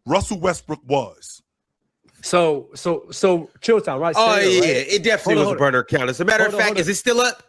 Russell Westbrook was. So Chilltown, right? Oh, yeah, right? it definitely was a burner account. As a matter of fact, is it still up?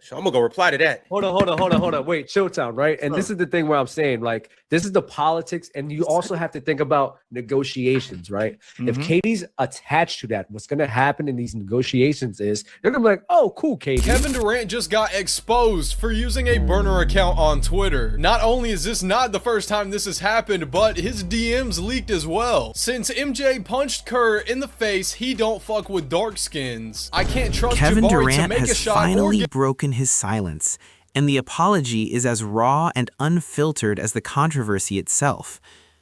So I'm going to go reply to that. Hold on. Wait, Chilltown, right? And this is the thing where I'm saying, like, this is the politics, and you also have to think about negotiations, right? If KD's attached to that, what's going to happen in these negotiations is they're going to be like, oh, cool, KD. Kevin Durant just got exposed for using a burner account on Twitter. Not only is this not the first time this has happened, but his DMs leaked as well. Since MJ punched Kerr in the face, he don't fuck with dark skins. I can't trust Kevin Jabari Durant to make has a shot finally broken his silence, and the apology is as raw and unfiltered as the controversy itself.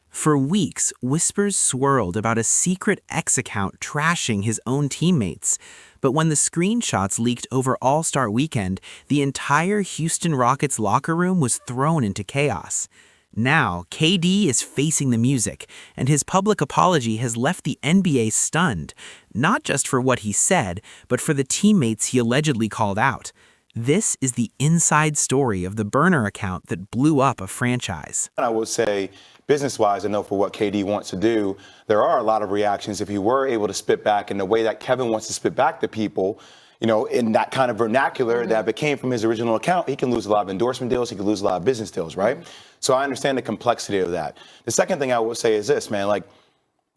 For weeks, whispers swirled about a secret X account trashing his own teammates. But when the screenshots leaked over All-Star Weekend, the entire Houston Rockets locker room was thrown into chaos. Now, KD is facing the music, and his public apology has left the NBA stunned, not just for what he said, but for the teammates he allegedly called out. This is the inside story of the burner account that blew up a franchise. I would say, business-wise, I know for what KD wants to do, there are a lot of reactions. If you were able to spit back in the way that Kevin wants to spit back to people, you know, in that kind of vernacular that became from his original account, he can lose a lot of endorsement deals, he can lose a lot of business deals, right? So I understand the complexity of that. The second thing I would say is this, man, like,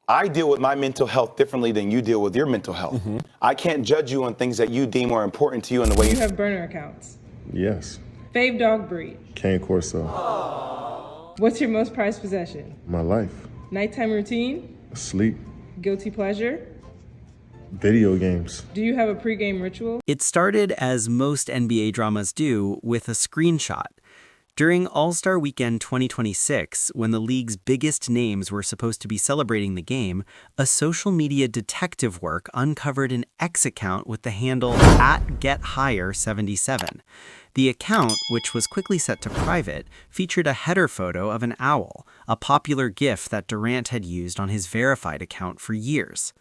I deal with my mental health differently than you deal with your mental health. I can't judge you on things that you deem are important to you in the way you have burner accounts. Yes. Fave dog breed. Cane Corso. What's your most prized possession? My life. Nighttime routine. Sleep. Guilty pleasure. Video games. Do you have a pregame ritual? It started, as most NBA dramas do, with a screenshot. During All-Star Weekend 2026, when the league's biggest names were supposed to be celebrating the game, a social media detective work uncovered an X account with the handle @GetHigher77. The account, which was quickly set to private, featured a header photo of an owl, a popular GIF that Durant had used on his verified account for years.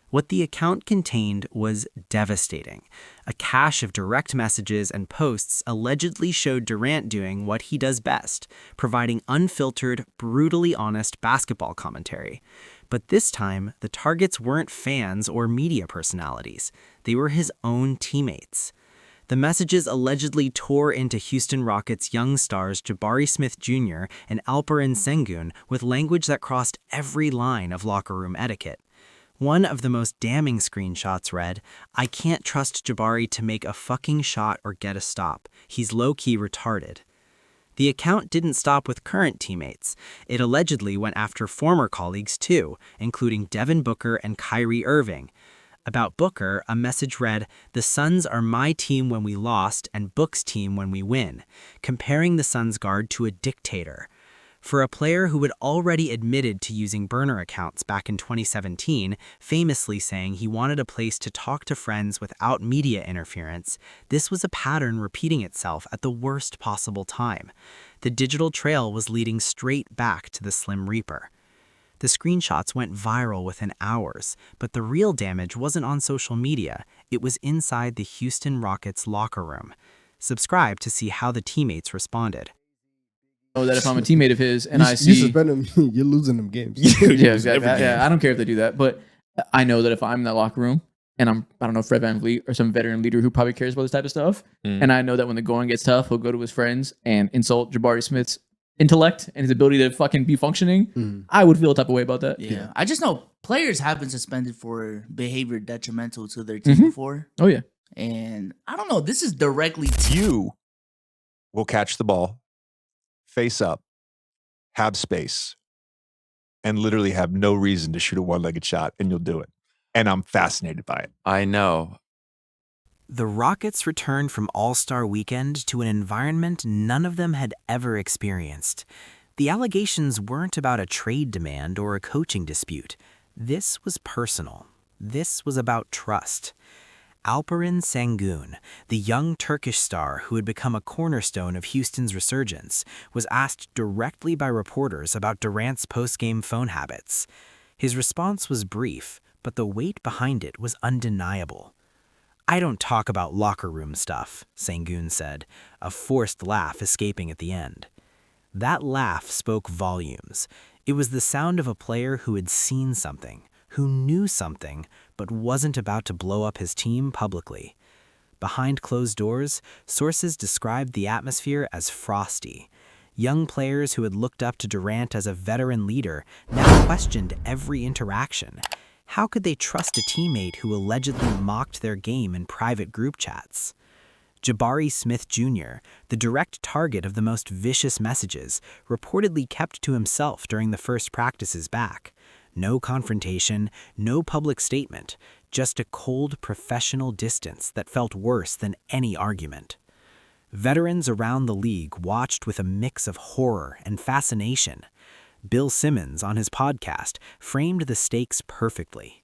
What the account contained was devastating. A cache of direct messages and posts allegedly showed Durant doing what he does best, providing unfiltered, brutally honest basketball commentary. But this time, the targets weren't fans or media personalities. They were his own teammates. The messages allegedly tore into Houston Rockets young stars Jabari Smith Jr. and Alperen Sengun with language that crossed every line of locker room etiquette. One of the most damning screenshots read, "I can't trust Jabari to make a fucking shot or get a stop. He's low-key retarded." The account didn't stop with current teammates. It allegedly went after former colleagues too, including Devin Booker and Kyrie Irving. About Booker, a message read, "The Suns are my team when we lost and Book's team when we win," comparing the Suns guard to a dictator. For a player who had already admitted to using burner accounts back in 2017, famously saying he wanted a place to talk to friends without media interference, this was a pattern repeating itself at the worst possible time. The digital trail was leading straight back to the Slim Reaper. The screenshots went viral within hours, but the real damage wasn't on social media, it was inside the Houston Rockets locker room. Subscribe to see how the teammates responded. Know that if I'm a teammate of his and I see you suspend him, you're losing them games. Yeah, exactly. Yeah, I don't care if they do that, but I know that if I'm in that locker room and I don't know, Fred VanVleet or some veteran leader who probably cares about this type of stuff, and I know that when the going gets tough, he'll go to his friends and insult Jabari Smith's intellect and his ability to fucking be functioning, I would feel a type of way about that. Yeah. I just know players have been suspended for behavior detrimental to their team before. Oh, yeah. And I don't know, this is directly you will catch the ball, face up, have space, and literally have no reason to shoot a one-legged shot, and you'll do it. And I'm fascinated by it. I know. The Rockets returned from All-Star Weekend to an environment none of them had ever experienced. The allegations weren't about a trade demand or a coaching dispute. This was personal. This was about trust. Alperen Sengun, the young Turkish star who had become a cornerstone of Houston's resurgence, was asked directly by reporters about Durant's post-game phone habits. His response was brief, but the weight behind it was undeniable. "I don't talk about locker room stuff," Sengun said, a forced laugh escaping at the end. That laugh spoke volumes. It was the sound of a player who had seen something, who knew something, but wasn't about to blow up his team publicly. Behind closed doors, sources described the atmosphere as frosty. Young players who had looked up to Durant as a veteran leader now questioned every interaction. How could they trust a teammate who allegedly mocked their game in private group chats? Jabari Smith Jr., the direct target of the most vicious messages, reportedly kept to himself during the first practices back. No confrontation, no public statement, just a cold professional distance that felt worse than any argument. Veterans around the league watched with a mix of horror and fascination. Bill Simmons, on his podcast, framed the stakes perfectly.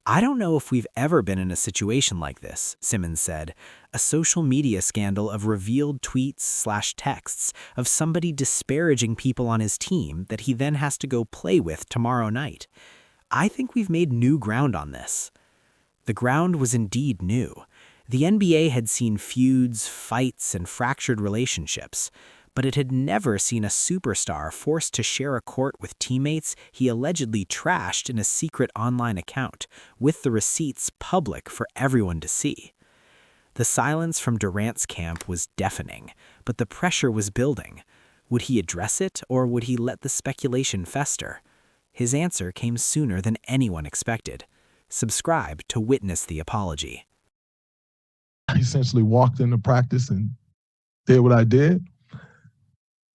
"I don't know if we've ever been in a situation like this," Simmons said, "a social media scandal of revealed tweets/texts of somebody disparaging people on his team that he then has to go play with tomorrow night. I think we've made new ground on this." The ground was indeed new. The NBA had seen feuds, fights, and fractured relationships, but it had never seen a superstar forced to share a court with teammates he allegedly trashed in a secret online account, with the receipts public for everyone to see. The silence from Durant's camp was deafening, but the pressure was building. Would he address it, or would he let the speculation fester? His answer came sooner than anyone expected. Subscribe to witness the apology. I essentially walked into practice and did what I did.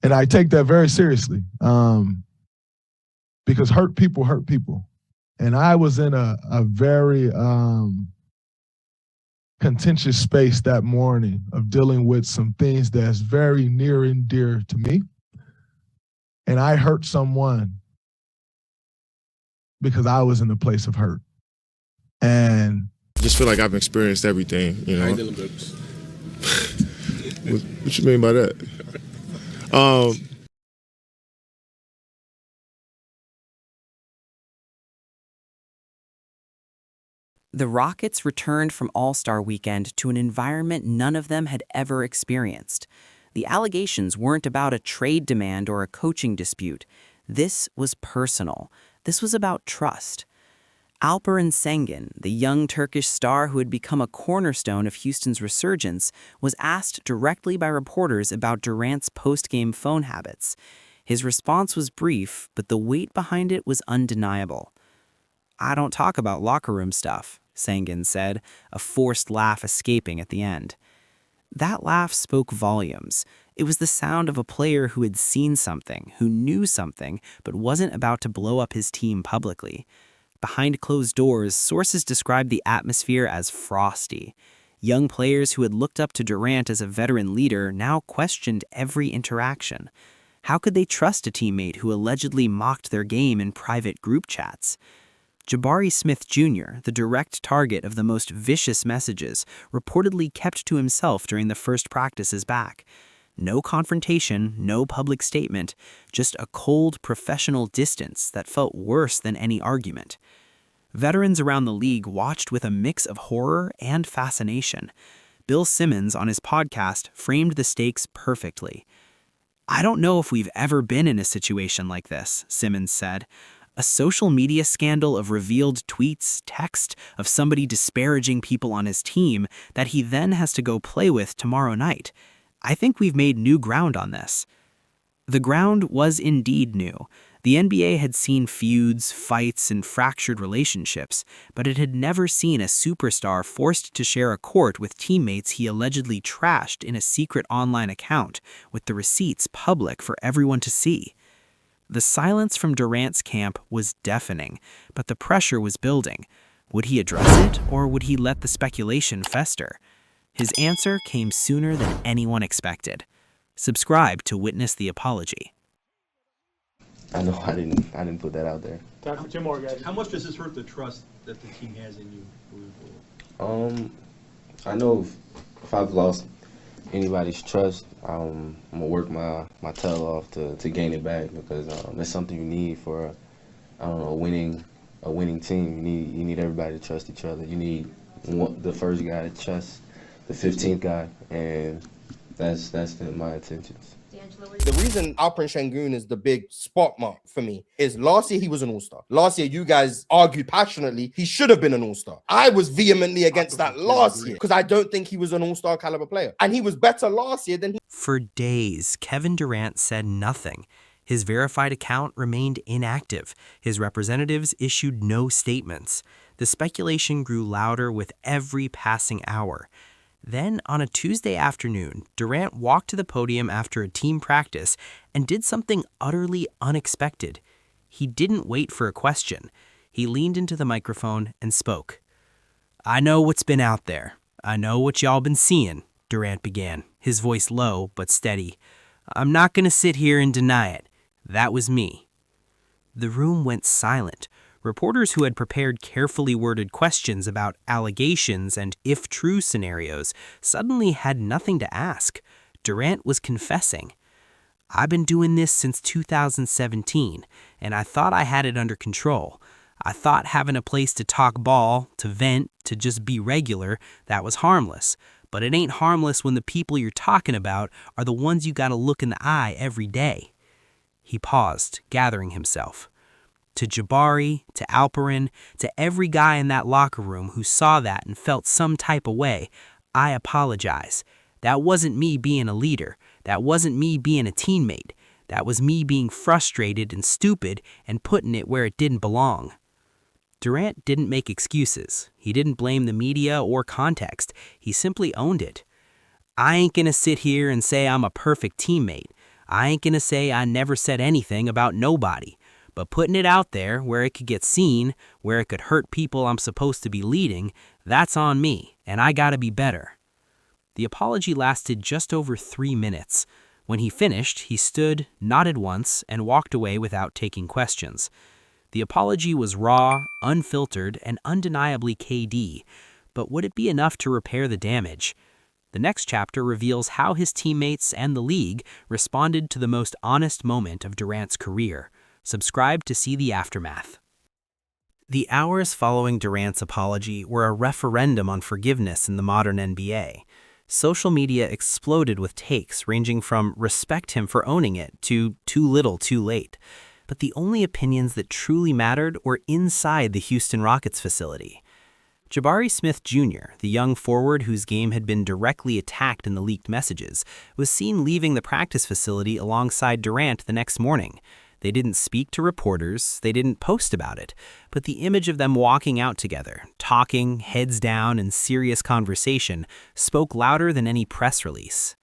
And I take that very seriously because hurt people hurt people. And I was in a very contentious space that morning of dealing with some things that's very near and dear to me. And I hurt someone because I was in a place of hurt. And just feel like I've experienced everything, you know. What you mean by that? The Rockets returned from All-Star Weekend to an environment none of them had ever experienced. The allegations weren't about a trade demand or a coaching dispute. This was personal. This was about trust. Alperen Sengun, the young Turkish star who had become a cornerstone of Houston's resurgence, was asked directly by reporters about Durant's post-game phone habits. His response was brief, but the weight behind it was undeniable. "I don't talk about locker room stuff," Sengun said, a forced laugh escaping at the end. That laugh spoke volumes. It was the sound of a player who had seen something, who knew something, but wasn't about to blow up his team publicly. Behind closed doors, sources described the atmosphere as frosty. Young players who had looked up to Durant as a veteran leader now questioned every interaction. How could they trust a teammate who allegedly mocked their game in private group chats? Jabari Smith Jr., the direct target of the most vicious messages, reportedly kept to himself during the first practices back. No confrontation, no public statement, just a cold professional distance that felt worse than any argument. Veterans around the league watched with a mix of horror and fascination. Bill Simmons, on his podcast, framed the stakes perfectly. "I don't know if we've ever been in a situation like this," Simmons said. "A social media scandal of revealed tweets, text of somebody disparaging people on his team that he then has to go play with tomorrow night. I think we've made new ground on this." The ground was indeed new. The NBA had seen feuds, fights, and fractured relationships, but it had never seen a superstar forced to share a court with teammates he allegedly trashed in a secret online account, with the receipts public for everyone to see. The silence from Durant's camp was deafening, but the pressure was building. Would he address it, or would he let the speculation fester? His answer came sooner than anyone expected. Subscribe to witness the apology. I know I didn't put that out there. Time for 2 more, guys. How much does this hurt the trust that the team has in you moving forward? I know if I've lost anybody's trust, I'm gonna work my tail off to gain it back, because that's something you need for a winning team. You need everybody to trust each other. You need the first guy to trust the 15th guy, and that's my intentions. The reason Alperen Sengun is the big spot mark for me is last year he was an all-star. Last year you guys argued passionately he should have been an all-star. I was vehemently against that last year because I don't think he was an all-star caliber player. And he was better last year than he... For days, Kevin Durant said nothing. His verified account remained inactive. His representatives issued no statements. The speculation grew louder with every passing hour. Then, on a Tuesday afternoon, Durant walked to the podium after a team practice and did something utterly unexpected. He didn't wait for a question. He leaned into the microphone and spoke. "I know what's been out there. I know what y'all been seeing," Durant began, his voice low but steady. "I'm not going to sit here and deny it. That was me." The room went silent. Reporters who had prepared carefully worded questions about allegations and if-true scenarios suddenly had nothing to ask. Durant was confessing. "I've been doing this since 2017, and I thought I had it under control. I thought having a place to talk ball, to vent, to just be regular, that was harmless. But it ain't harmless when the people you're talking about are the ones you gotta look in the eye every day." He paused, gathering himself. To Jabari, to Alperen, to every guy in that locker room who saw that and felt some type of way, I apologize. That wasn't me being a leader. That wasn't me being a teammate. That was me being frustrated and stupid and putting it where it didn't belong. Durant didn't make excuses. He didn't blame the media or context. He simply owned it. "I ain't gonna sit here and say I'm a perfect teammate. I ain't gonna say I never said anything about nobody. But putting it out there where it could get seen, where it could hurt people I'm supposed to be leading, that's on me, and I gotta be better." The apology lasted just over 3 minutes. When he finished, he stood, nodded once, and walked away without taking questions. The apology was raw, unfiltered, and undeniably KD, but would it be enough to repair the damage? The next chapter reveals how his teammates and the league responded to the most honest moment of Durant's career. Subscribe to see the aftermath. The hours following Durant's apology were a referendum on forgiveness in the modern NBA. Social media exploded with takes ranging from respect him for owning it to too little too late. But the only opinions that truly mattered were inside the Houston Rockets facility. Jabari Smith Jr., the young forward whose game had been directly attacked in the leaked messages, was seen leaving the practice facility alongside Durant the next morning. They didn't speak to reporters, they didn't post about it, but the image of them walking out together, talking, heads down, in serious conversation, spoke louder than any press release.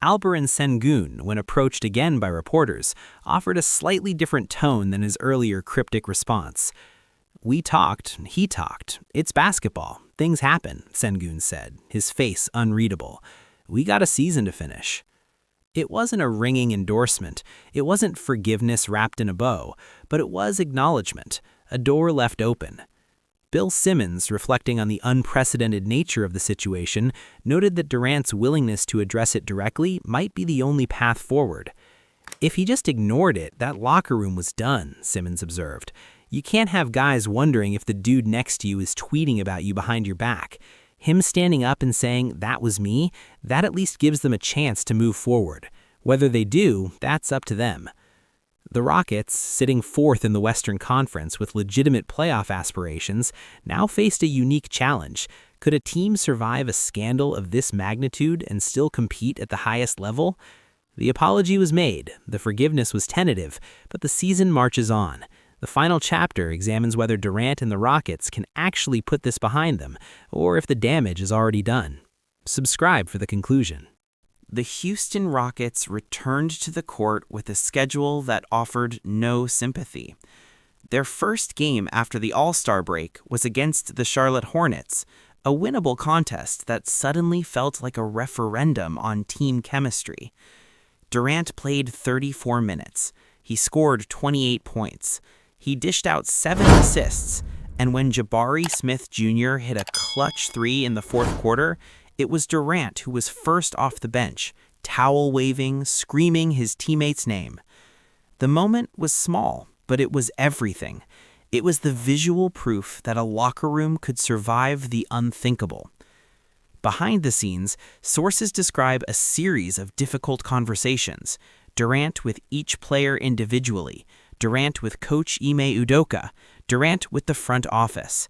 Alperen Sengun, when approached again by reporters, offered a slightly different tone than his earlier cryptic response. "We talked, he talked. It's basketball. Things happen," Sengun said, his face unreadable. "We got a season to finish." It wasn't a ringing endorsement. It wasn't forgiveness wrapped in a bow, but it was acknowledgement, a door left open. Bill Simmons, reflecting on the unprecedented nature of the situation, noted that Durant's willingness to address it directly might be the only path forward. "If he just ignored it, that locker room was done," Simmons observed. "You can't have guys wondering if the dude next to you is tweeting about you behind your back. Him standing up and saying, 'That was me,' that at least gives them a chance to move forward. Whether they do, that's up to them." The Rockets, sitting fourth in the Western Conference with legitimate playoff aspirations, now faced a unique challenge. Could a team survive a scandal of this magnitude and still compete at the highest level? The apology was made, the forgiveness was tentative, but the season marches on. The final chapter examines whether Durant and the Rockets can actually put this behind them, or if the damage is already done. Subscribe for the conclusion. The Houston Rockets returned to the court with a schedule that offered no sympathy. Their first game after the All-Star break was against the Charlotte Hornets, a winnable contest that suddenly felt like a referendum on team chemistry. Durant played 34 minutes. He scored 28 points. He dished out 7 assists, and when Jabari Smith Jr. hit a clutch 3 in the fourth quarter, it was Durant who was first off the bench, towel waving, screaming his teammate's name. The moment was small, but it was everything. It was the visual proof that a locker room could survive the unthinkable. Behind the scenes, sources describe a series of difficult conversations. Durant with each player individually, Durant with coach Ime Udoka, Durant with the front office.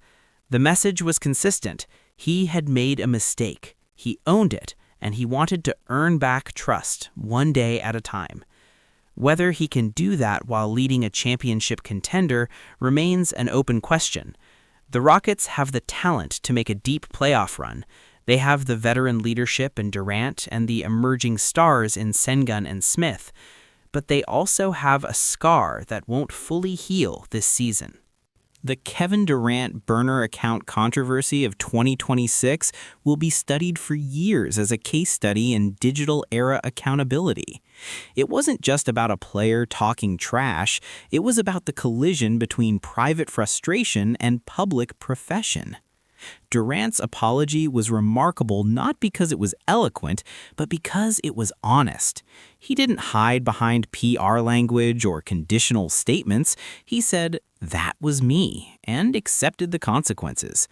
The message was consistent. He had made a mistake. He owned it, and he wanted to earn back trust one day at a time. Whether he can do that while leading a championship contender remains an open question. The Rockets have the talent to make a deep playoff run. They have the veteran leadership in Durant and the emerging stars in Sengun and Smith, but they also have a scar that won't fully heal this season. The Kevin Durant burner account controversy of 2026 will be studied for years as a case study in digital era accountability. It wasn't just about a player talking trash, it was about the collision between private frustration and public profession. Durant's apology was remarkable not because it was eloquent, but because it was honest. He didn't hide behind PR language or conditional statements. He said, "That was me," and accepted the consequences.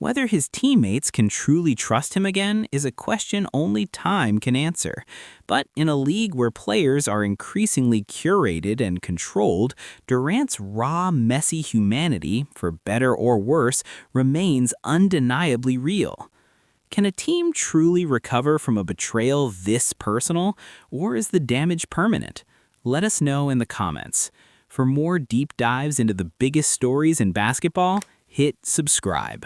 Whether his teammates can truly trust him again is a question only time can answer. But in a league where players are increasingly curated and controlled, Durant's raw, messy humanity, for better or worse, remains undeniably real. Can a team truly recover from a betrayal this personal, or is the damage permanent? Let us know in the comments. For more deep dives into the biggest stories in basketball, hit subscribe.